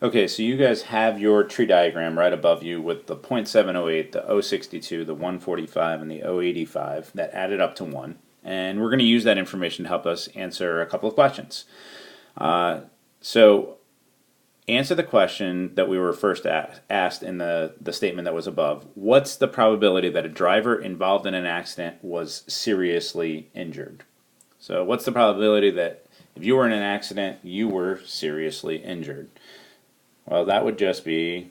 Okay, so you guys have your tree diagram right above you with the .708, the 062, the 145, and the 085 that added up to 1. And we're going to use that information to help us answer a couple of questions. So answer the question that we were first asked in the statement that was above. What's the probability that a driver involved in an accident was seriously injured? So what's the probability that if you were in an accident, you were seriously injured? Well, that would just be,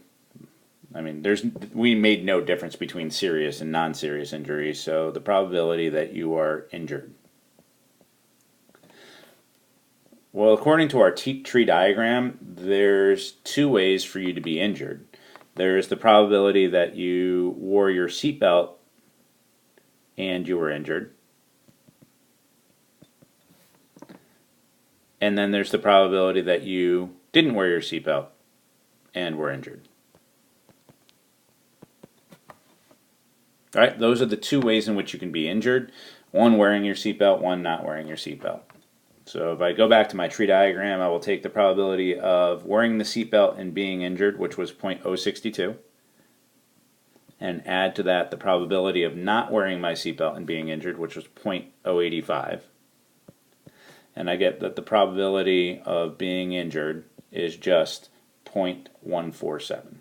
we made no difference between serious and non-serious injuries, so the probability that you are injured. Well, according to our tree diagram, there's two ways for you to be injured. There's the probability that you wore your seatbelt and you were injured. And then there's the probability that you didn't wear your seatbelt and were injured. All right, those are the two ways in which you can be injured. One wearing your seatbelt, one not wearing your seatbelt. So if I go back to my tree diagram, I will take the probability of wearing the seatbelt and being injured, which was .062, and add to that the probability of not wearing my seatbelt and being injured, which was .085. And I get that the probability of being injured is just .147.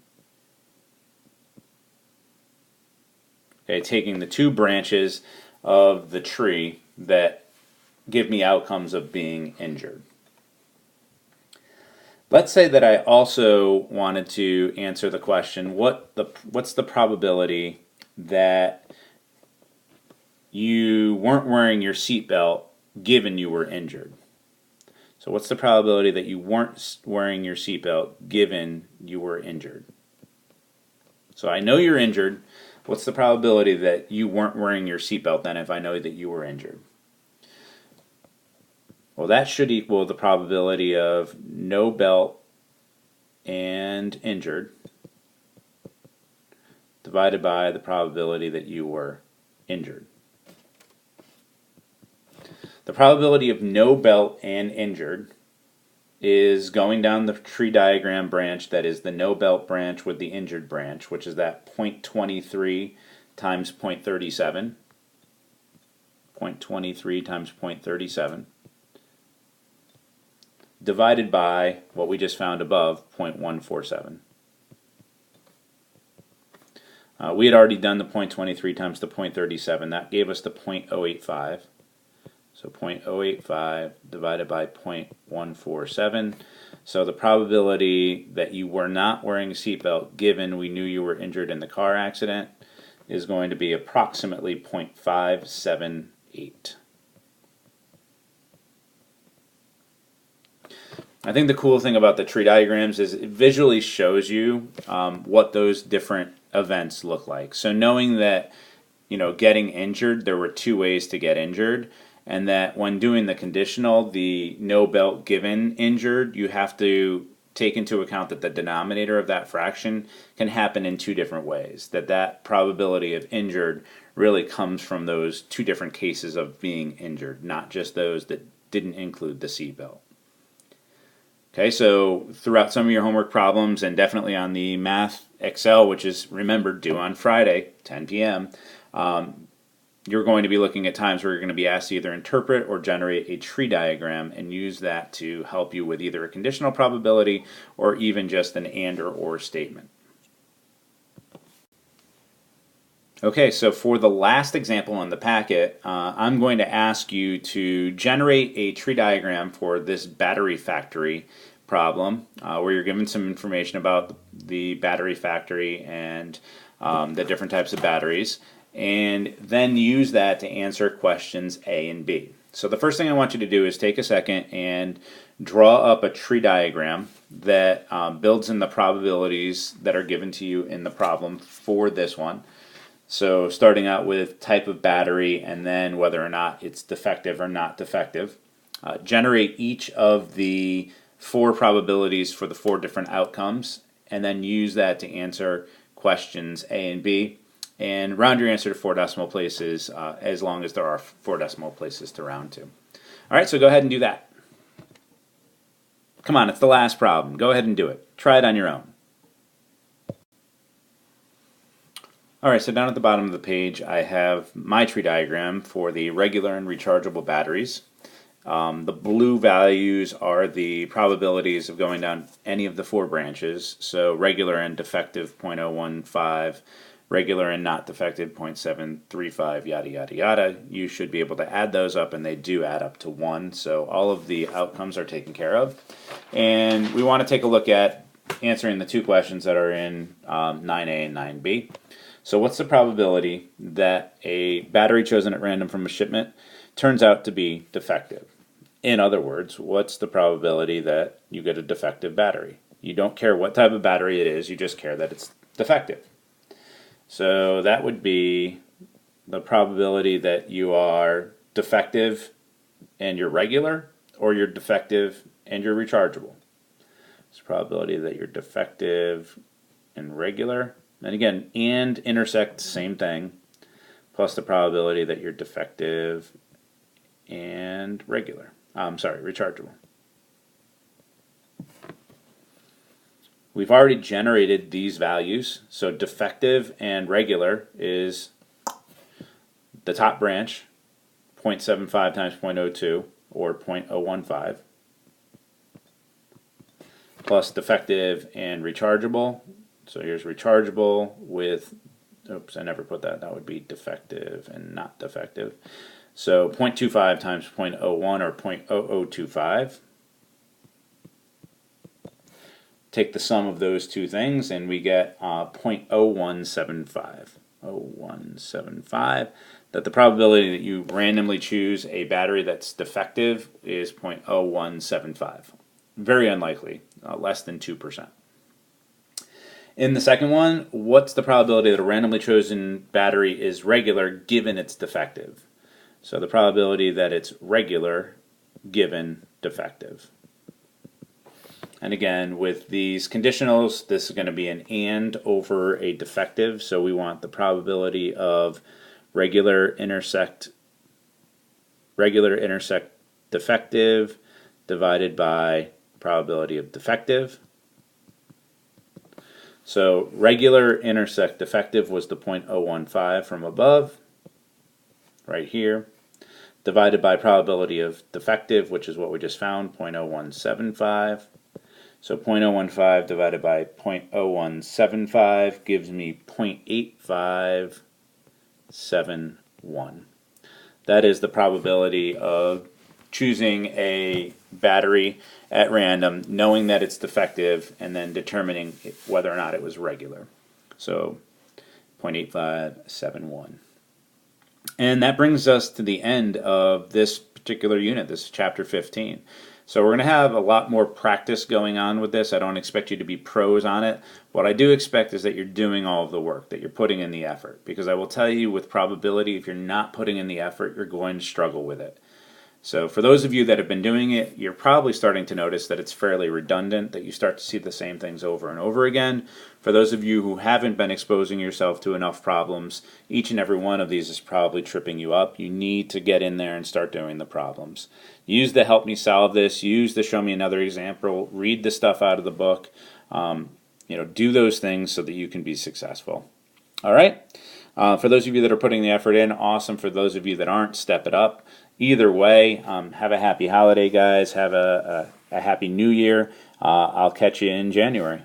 Okay, taking the two branches of the tree that give me outcomes of being injured. Let's say that I also wanted to answer the question, what's the probability that you weren't wearing your seatbelt given you were injured? So what's the probability that you weren't wearing your seatbelt given you were injured? So I know you're injured. What's the probability that you weren't wearing your seatbelt then if I know that you were injured? Well, that should equal the probability of no belt and injured divided by the probability that you were injured. The probability of no belt and injured is going down the tree diagram branch that is the no belt branch with the injured branch, which is that .23 times .37. 0.23 times .37. Divided by what we just found above, .147. We had already done the .23 times the .37. That gave us the .085. So .085 divided by .147. So the probability that you were not wearing a seatbelt given we knew you were injured in the car accident is going to be approximately .578. I think the cool thing about the tree diagrams is it visually shows you what those different events look like. So knowing that, getting injured, there were two ways to get injured, and that when doing the conditional, the no belt given injured, you have to take into account that the denominator of that fraction can happen in two different ways. That probability of injured really comes from those two different cases of being injured, not just those that didn't include the seatbelt. Okay, so throughout some of your homework problems, and definitely on the Math Excel, which is, remember, due on Friday, 10 p.m., you're going to be looking at times where you're going to be asked to either interpret or generate a tree diagram and use that to help you with either a conditional probability or even just an and or statement. Okay, so for the last example in the packet, I'm going to ask you to generate a tree diagram for this battery factory problem, where you're given some information about the battery factory and the different types of batteries, and then use that to answer questions A and B. So the first thing I want you to do is take a second and draw up a tree diagram that builds in the probabilities that are given to you in the problem for this one. So starting out with type of battery and then whether or not it's defective or not defective. Generate each of the four probabilities for the four different outcomes and then use that to answer questions A and B. And round your answer to 4 decimal places as long as there are 4 decimal places to round to. All right, so go ahead and do that. Come on, it's the last problem. Go ahead and do it. Try it on your own. Alright, so down at the bottom of the page I have my tree diagram for the regular and rechargeable batteries. The blue values are the probabilities of going down any of the 4 branches. So regular and defective 0.015, regular and not defective 0.735, yada yada yada. You should be able to add those up, and they do add up to 1. So all of the outcomes are taken care of. And we want to take a look at answering the 2 questions that are in 9A and 9B. So what's the probability that a battery chosen at random from a shipment turns out to be defective? In other words, what's the probability that you get a defective battery? You don't care what type of battery it is, you just care that it's defective. So that would be the probability that you are defective and you're regular, or you're defective and you're rechargeable. It's the probability that you're defective and regular. And again, and intersect, same thing, plus the probability that you're defective and regular. Rechargeable. We've already generated these values, so defective and regular is the top branch, 0.75 times 0.02, or 0.015, plus defective and rechargeable. So here's rechargeable with, oops, I never put that. That would be defective and not defective. So 0.25 times 0.01, or 0.0025. Take the sum of those 2 things and we get 0.0175. 0.0175. That the probability that you randomly choose a battery that's defective is 0.0175. Very unlikely, less than 2%. In the second one, what's the probability that a randomly chosen battery is regular given it's defective? So the probability that it's regular given defective. And again, with these conditionals, this is going to be an and over a defective, so we want the probability of regular intersect defective divided by probability of defective. So regular intersect defective was the 0.015 from above, right here, divided by probability of defective, which is what we just found, 0.0175. So 0.015 divided by 0.0175 gives me 0.8571. That is the probability of choosing a battery at random, knowing that it's defective, and then determining whether or not it was regular. So 0.8571. And that brings us to the end of this particular unit. This is chapter 15. So we're going to have a lot more practice going on with this. I don't expect you to be pros on it. What I do expect is that you're doing all of the work, that you're putting in the effort. Because I will tell you with probability, if you're not putting in the effort, you're going to struggle with it. So for those of you that have been doing it, you're probably starting to notice that it's fairly redundant, that you start to see the same things over and over again. For those of you who haven't been exposing yourself to enough problems, each and every one of these is probably tripping you up. You need to get in there and start doing the problems. Use the help me solve this, use the show me another example, read the stuff out of the book. Do those things so that you can be successful. All right? For those of you that are putting the effort in, awesome. For those of you that aren't, step it up. Either way, have a happy holiday, guys. Have a happy new year. I'll catch you in January.